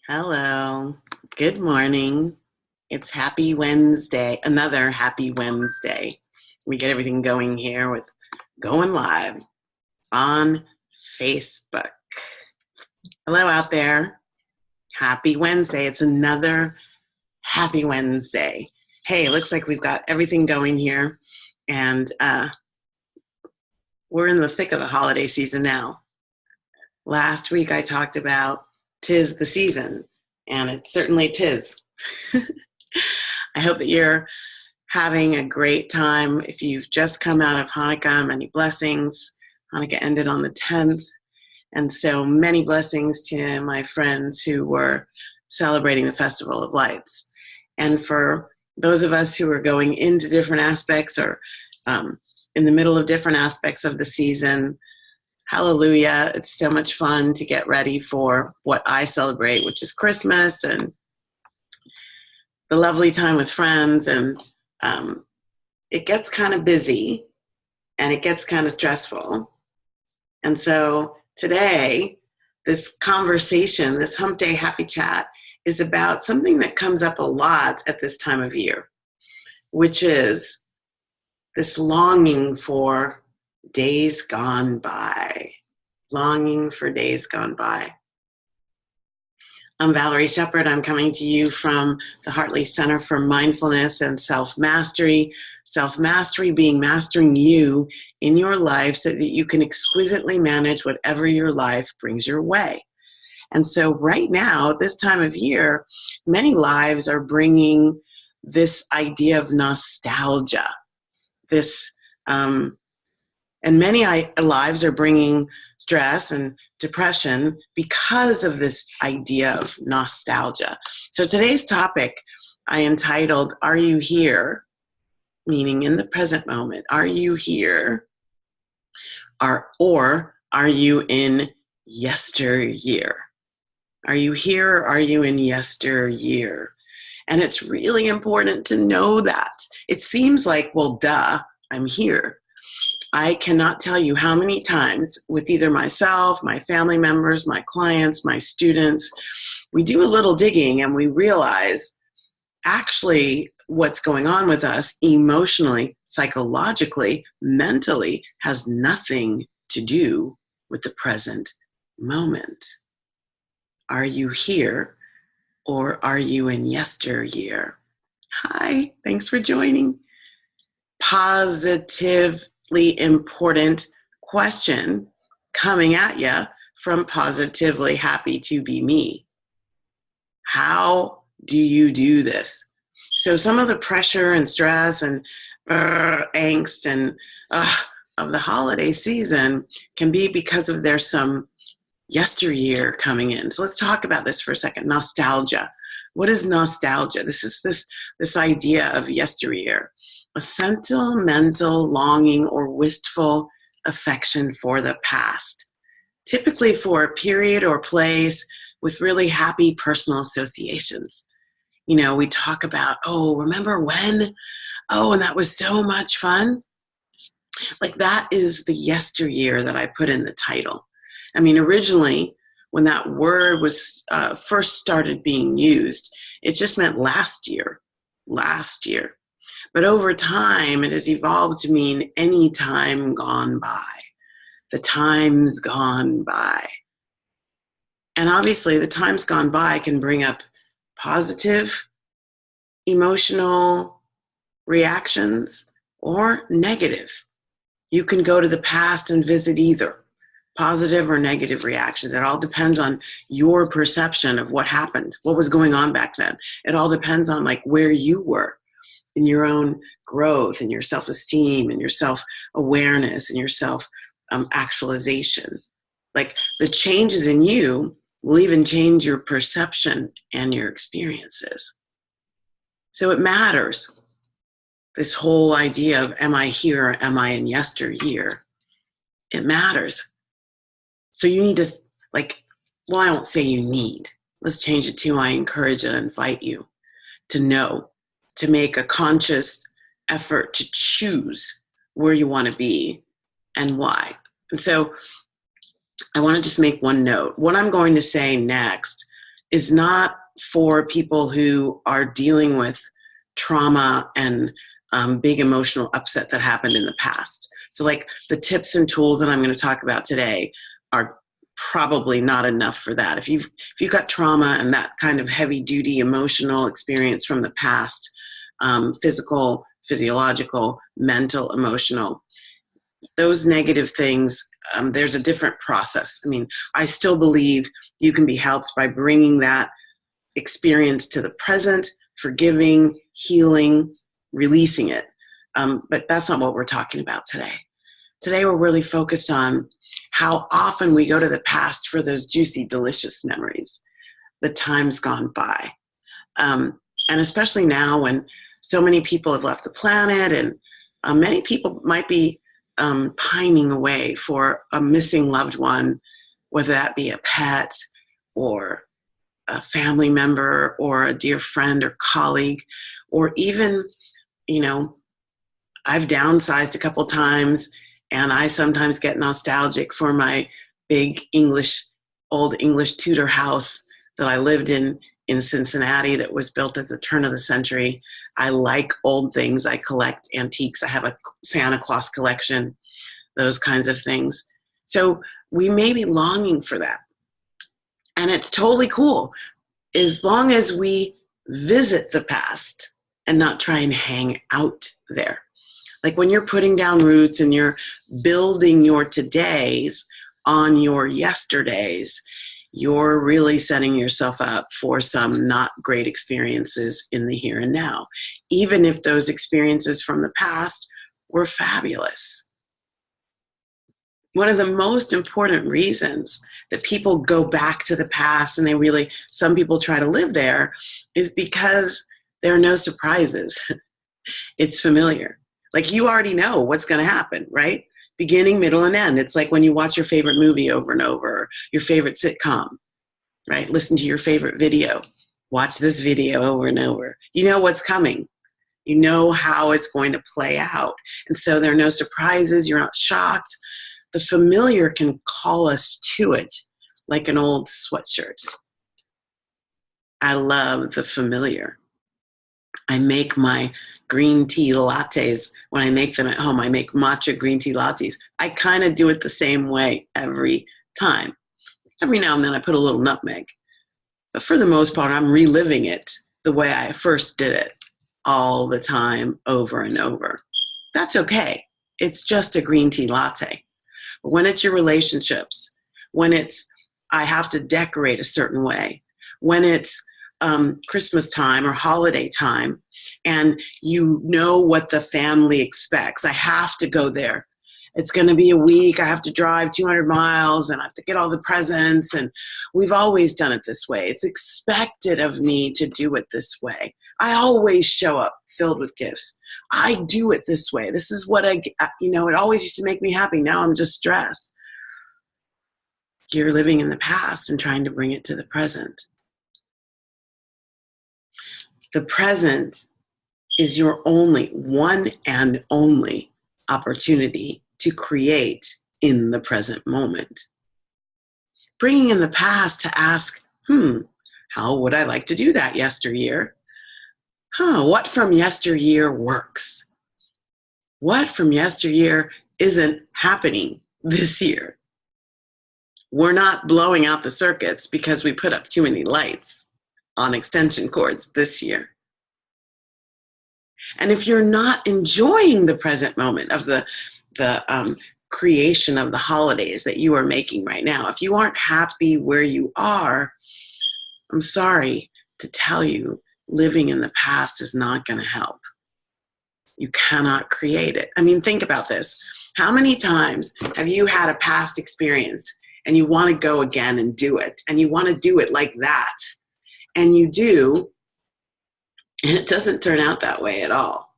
Hello. Good morning. It's Happy Wednesday, another Happy Wednesday. We get everything going here with going live on Facebook. Hello out there. Happy Wednesday. It's another Happy Wednesday. Hey, it looks like we've got everything going here, and we're in the thick of the holiday season now. Last week I talked about 'tis the season, and it certainly 'tis. I hope that you're having a great time. If you've just come out of Hanukkah, many blessings. Hanukkah ended on the 10th, and so many blessings to my friends who were celebrating the Festival of Lights. And for those of us who are going into different aspects or in the middle of different aspects of the season, hallelujah. It's so much fun to get ready for what I celebrate, which is Christmas and the lovely time with friends. And it gets kind of busy and it gets kind of stressful. And so today, this conversation, this Hump Day Happy Chat, is about something that comes up a lot at this time of year, which is this longing for days gone by. Longing for days gone by. I'm Valerie Sheppard. I'm coming to you from the Hartley Center for Mindfulness and Self-Mastery. Self-mastery being mastering you in your life so that you can exquisitely manage whatever your life brings your way. And so right now, at this time of year, many lives are bringing this idea of nostalgia. And many lives are bringing stress and depression because of this idea of nostalgia. So today's topic I entitled, Are You Here? Meaning in the present moment. Are you here? Or are you in yesteryear? Are you here or are you in yesteryear? And it's really important to know that. It seems like, well, duh, I'm here. I cannot tell you how many times with either myself, my family members, my clients, my students, we do a little digging and we realize actually what's going on with us emotionally, psychologically, mentally has nothing to do with the present moment. Are you here or are you in yesteryear? Hi, thanks for joining. Positively important question coming at you from Positively Happy to Be Me. How do you do this? So some of the pressure and stress and angst and of the holiday season can be because of there's some yesteryear coming in. So let's talk about this for a second. Nostalgia. What is nostalgia? This is this idea of yesteryear. A sentimental longing or wistful affection for the past, typically for a period or place with really happy personal associations. You know, we talk about, oh, remember when? Oh, and that was so much fun. Like that is the yesteryear that I put in the title. I mean, originally, when that word was first started being used, it just meant last year. But over time, it has evolved to mean any time gone by, the time's gone by. And obviously, the time's gone by can bring up positive emotional reactions or negative. You can go to the past and visit either positive or negative reactions. It all depends on your perception of what happened, what was going on back then. It all depends on like where you were in your own growth and your self-esteem and your self-awareness and your self-actualization. Like the changes in you will even change your perception and your experiences. So it matters. This whole idea of am I here or am I in yesteryear? It matters. So you need to I won't say you need. Let's change it to I encourage and invite you to know, to make a conscious effort to choose where you want to be and why. And so I want to just make one note. What I'm going to say next is not for people who are dealing with trauma and big emotional upset that happened in the past. So like the tips and tools that I'm going to talk about today are probably not enough for that. If you've got trauma and that kind of heavy duty emotional experience from the past, physical, physiological, mental, emotional, those negative things, there's a different process. I mean, I still believe you can be helped by bringing that experience to the present, forgiving, healing, releasing it. But that's not what we're talking about today. Today, we're really focused on how often we go to the past for those juicy, delicious memories, the times gone by. And especially now when so many people have left the planet and many people might be pining away for a missing loved one, whether that be a pet or a family member or a dear friend or colleague, or even, I've downsized a couple times and I sometimes get nostalgic for my big old English Tudor house that I lived in Cincinnati that was built at the turn of the century. I like old things. I collect antiques. I have a Santa Claus collection, those kinds of things. So we may be longing for that. And it's totally cool as long as we visit the past and not try and hang out there. Like when you're putting down roots and you're building your todays on your yesterdays, you're really setting yourself up for some not great experiences in the here and now, even if those experiences from the past were fabulous. One of the most important reasons that people go back to the past and some people try to live there is because there are no surprises. It's familiar. Like you already know what's going to happen, right? Beginning, middle, and end. It's like when you watch your favorite movie over and over, your favorite sitcom, right? Listen to your favorite video. Watch this video over and over. You know what's coming. You know how it's going to play out. And so there are no surprises. You're not shocked. The familiar can call us to it like an old sweatshirt. I love the familiar. I make my green tea lattes. When I make them at home, I make matcha green tea lattes. I kind of do it the same way every time. Every now and then I put a little nutmeg. But for the most part, I'm reliving it the way I first did it all the time, over and over. That's okay. It's just a green tea latte. But when it's your relationships, when it's I have to decorate a certain way, when it's Christmas time or holiday time, and you know what the family expects. I have to go there. It's going to be a week. I have to drive 200 miles and I have to get all the presents. And we've always done it this way. It's expected of me to do it this way. I always show up filled with gifts. I do it this way. This is what it always used to make me happy. Now I'm just stressed. You're living in the past and trying to bring it to the present. The present is your one and only opportunity to create in the present moment. Bringing in the past to ask, how would I like to do that yesteryear? What from yesteryear works? What from yesteryear isn't happening this year? We're not blowing out the circuits because we put up too many lights on extension cords this year. And if you're not enjoying the present moment of the creation of the holidays that you are making right now, if you aren't happy where you are, I'm sorry to tell you, living in the past is not going to help. You cannot create it. I mean, think about this. How many times have you had a past experience and you want to go again and do it, and you want to do it like that, and you do, and it doesn't turn out that way at all?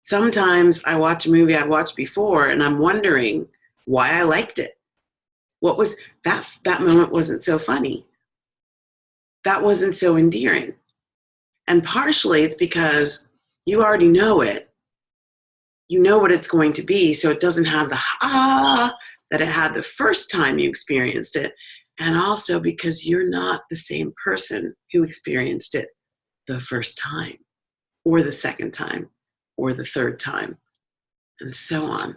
Sometimes I watch a movie I've watched before and I'm wondering why I liked it. What was that moment wasn't so funny. That wasn't so endearing. And partially it's because you already know it. You know what it's going to be, so it doesn't have the that it had the first time you experienced it. And also because you're not the same person who experienced it the first time, or the second time, or the third time, and so on.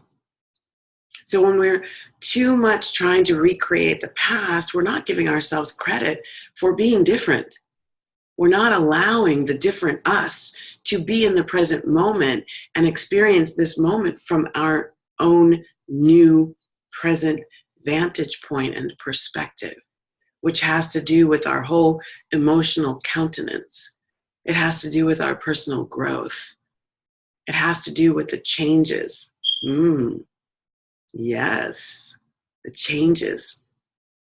So when we're too much trying to recreate the past, we're not giving ourselves credit for being different. We're not allowing the different us to be in the present moment and experience this moment from our own new present vantage point and perspective, which has to do with our whole emotional countenance. It has to do with our personal growth. It has to do with the changes. Yes, the changes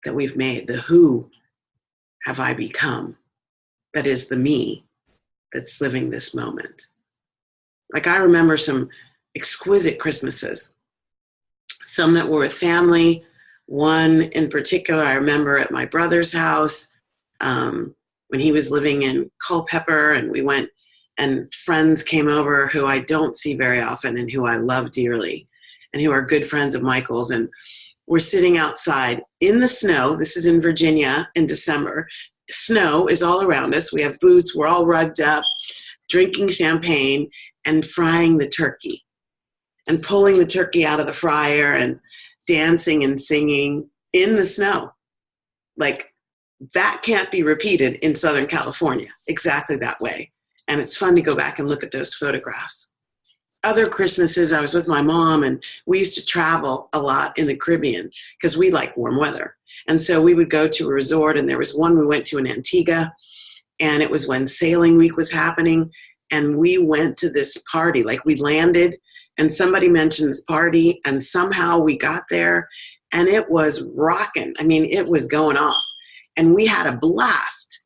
that we've made, the who have I become, that is the me that's living this moment. Like I remember some exquisite Christmases, some that were with family. One in particular, I remember at my brother's house when he was living in Culpeper, and we went and friends came over who I don't see very often and who I love dearly and who are good friends of Michael's. And we're sitting outside in the snow. This is in Virginia in December. Snow is all around us. We have boots. We're all rugged up, drinking champagne and frying the turkey and pulling the turkey out of the fryer and dancing and singing in the snow. Like that can't be repeated in Southern California exactly that way. And it's fun to go back and look at those photographs. Other Christmases, I was with my mom, and we used to travel a lot in the Caribbean because we like warm weather. And so we would go to a resort, and there was one we went to in Antigua, and it was when sailing week was happening, and we went to this party. Like we landed, and somebody mentioned this party, and somehow we got there, and it was rocking. I mean, it was going off, and we had a blast.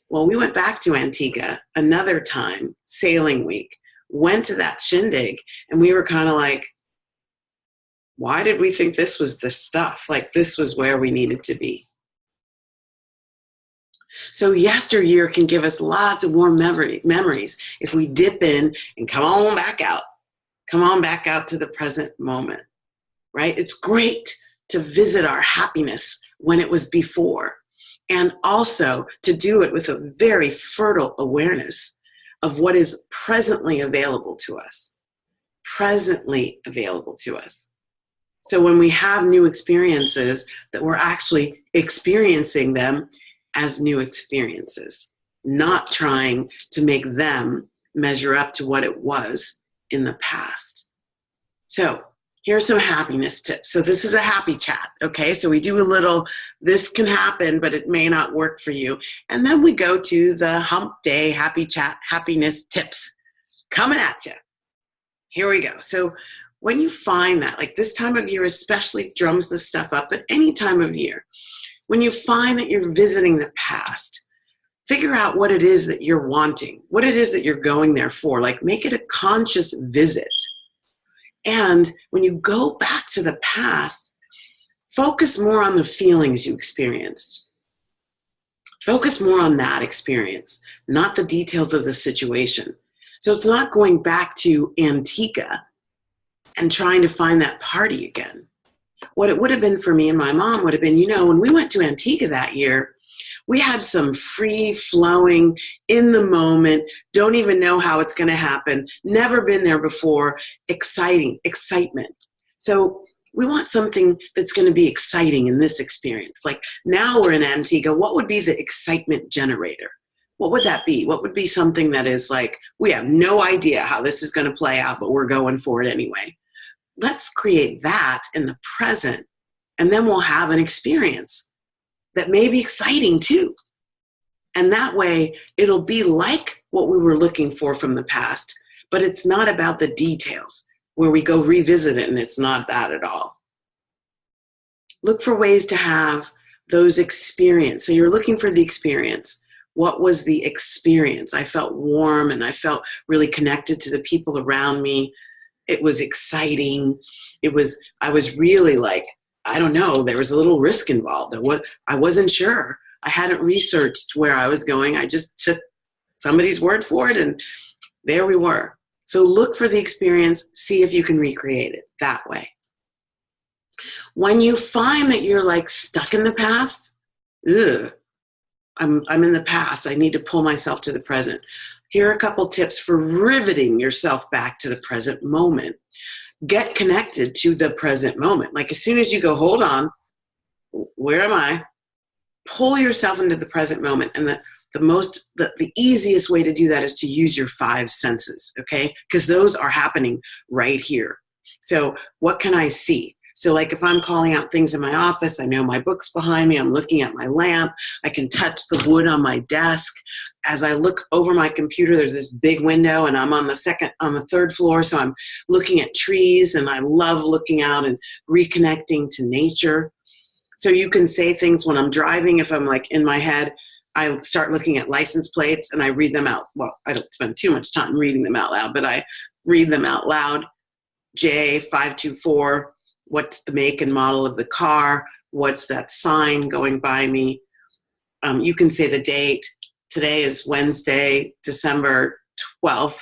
Well, we went back to Antigua another time, sailing week, went to that shindig, and we were kind of like, why did we think this was the stuff? Like this was where we needed to be. So yesteryear can give us lots of warm memories if we dip in and come on back out to the present moment, right? It's great to visit our happiness when it was before, and also to do it with a very fertile awareness of what is presently available to us. Presently available to us. So when we have new experiences, that we're actually experiencing them as new experiences, not trying to make them measure up to what it was in the past. So here's some happiness tips. So this is a happy chat, okay? So we do a little, this can happen, but it may not work for you. And then we go to the Hump Day Happy Chat happiness tips coming at you. Here we go. So when you find that, like this time of year especially drums this stuff up, but any time of year, when you find that you're visiting the past, figure out what it is that you're wanting, what it is that you're going there for. Like make it a conscious visit. And when you go back to the past, focus more on the feelings you experienced. Focus more on that experience, not the details of the situation. So it's not going back to Antigua and trying to find that party again. What it would have been for me and my mom would have been, when we went to Antigua that year, we had some free-flowing, in the moment, don't even know how it's going to happen, never been there before, excitement. So we want something that's going to be exciting in this experience. Like now we're in Antigua, what would be the excitement generator? What would that be? What would be something that is like, we have no idea how this is going to play out, but we're going for it anyway. Let's create that in the present, and then we'll have an experience that may be exciting too. And that way it'll be like what we were looking for from the past, but it's not about the details where we go revisit it and it's not that at all. Look for ways to have those experiences. So you're looking for the experience. What was the experience? I felt warm and I felt really connected to the people around me. It was exciting. I was really like, I don't know, there was a little risk involved. I wasn't sure. I hadn't researched where I was going. I just took somebody's word for it, and there we were. So look for the experience, see if you can recreate it that way. When you find that you're like stuck in the past, ugh, I'm in the past. I need to pull myself to the present. Here are a couple tips for riveting yourself back to the present moment. Get connected to the present moment. Like as soon as you go, hold on, where am I? Pull yourself into the present moment. And the easiest way to do that is to use your 5 senses, okay? Because those are happening right here. So what can I see? So like if I'm calling out things in my office, I know my book's behind me, I'm looking at my lamp, I can touch the wood on my desk. As I look over my computer, there's this big window and I'm on the 3rd floor, so I'm looking at trees and I love looking out and reconnecting to nature. So you can say things when I'm driving. If I'm like in my head, I start looking at license plates and I read them out. Well, I don't spend too much time reading them out loud, but I read them out loud. J524, what's the make and model of the car? What's that sign going by me? You can say the date. Today is Wednesday, December 12th,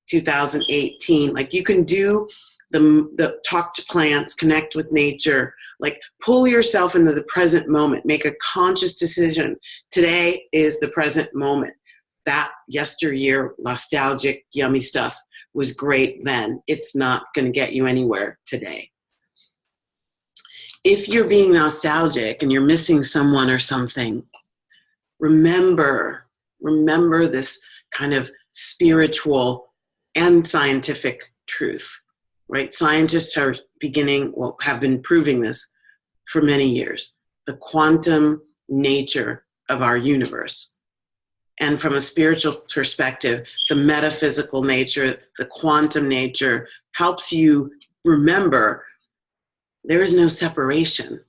2018. Like you can do the talk to plants, connect with nature, like pull yourself into the present moment, make a conscious decision. Today is the present moment. That yesteryear, nostalgic, yummy stuff was great then. It's not going to get you anywhere today. If you're being nostalgic and you're missing someone or something, remember this kind of spiritual and scientific truth. Right? Scientists have been proving this for many years. The quantum nature of our universe. And from a spiritual perspective, the metaphysical nature, the quantum nature helps you remember there is no separation,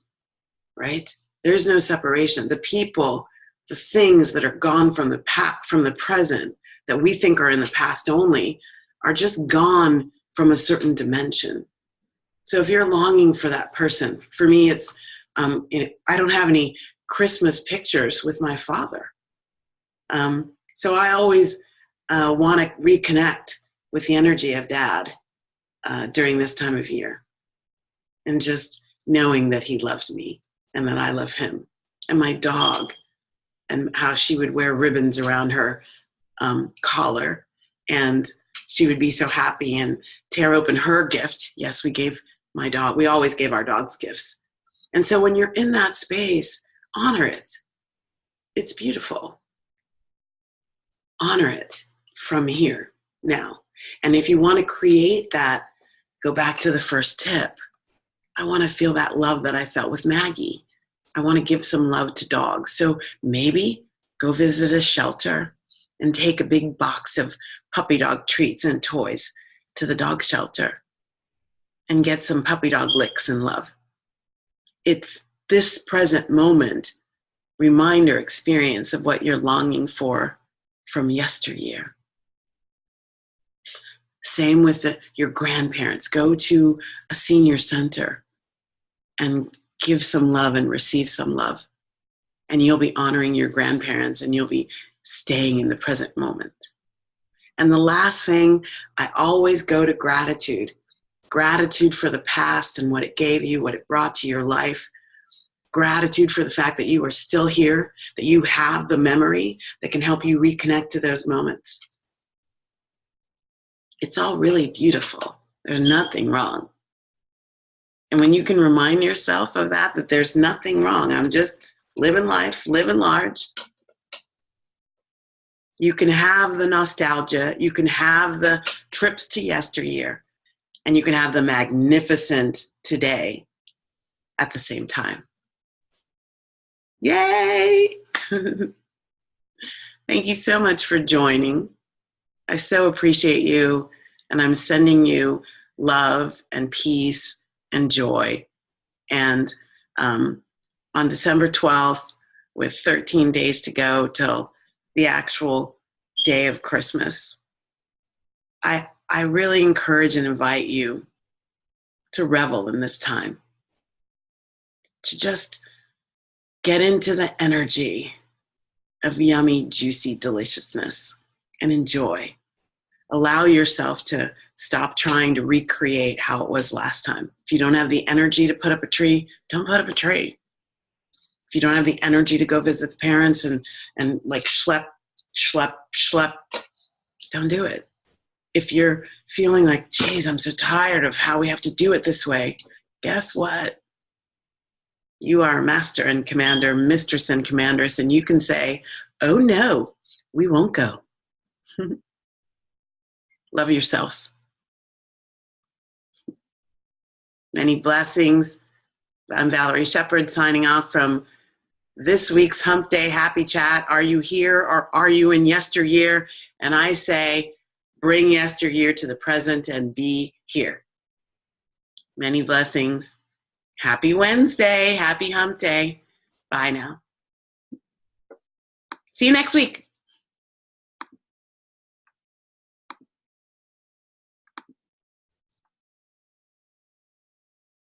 right? There is no separation. The people, the things that are gone from the present that we think are in the past only are just gone from a certain dimension. So if you're longing for that person, for me, it's, I don't have any Christmas pictures with my father. So I always want to reconnect with the energy of Dad during this time of year. And just knowing that he loved me and that I love him. And my dog, and how she would wear ribbons around her collar. And she would be so happy and tear open her gift. Yes, we always gave our dogs gifts. And so when you're in that space, honor it. It's beautiful. Honor it from here now. And if you want to create that, go back to the first tip. I want to feel that love that I felt with Maggie. I want to give some love to dogs. So maybe go visit a shelter and take a big box of puppy dog treats and toys to the dog shelter and get some puppy dog licks and love. It's this present moment, reminder, experience of what you're longing for from yesteryear. Same with your grandparents. Go to a senior center and give some love and receive some love. And you'll be honoring your grandparents and you'll be staying in the present moment. And the last thing, I always go to gratitude. Gratitude for the past and what it gave you, what it brought to your life. Gratitude for the fact that you are still here, that you have the memory that can help you reconnect to those moments. It's all really beautiful. There's nothing wrong. And when you can remind yourself of that there's nothing wrong, I'm just living life, living large. You can have the nostalgia, you can have the trips to yesteryear, and you can have the magnificent today at the same time. Yay! Thank you so much for joining. I so appreciate you, and I'm sending you love and peace and joy. And on December 12th, with 13 days to go till the actual day of Christmas, I really encourage and invite you to revel in this time, to just get into the energy of yummy, juicy deliciousness and enjoy. allow yourself to stop trying to recreate how it was last time. If you don't have the energy to put up a tree, don't put up a tree. If you don't have the energy to go visit the parents and like schlep, don't do it. If you're feeling like, geez, I'm so tired of how we have to do it this way, guess what? You are a master and commander, mistress and commandress, and you can say, oh no, we won't go. Love yourself. Many blessings. I'm Valerie Sheppard signing off from this week's Hump Day Happy Chat. Are you here or are you in yesteryear? And I say, bring yesteryear to the present and be here. Many blessings. Happy Wednesday. Happy Hump Day. Bye now. See you next week.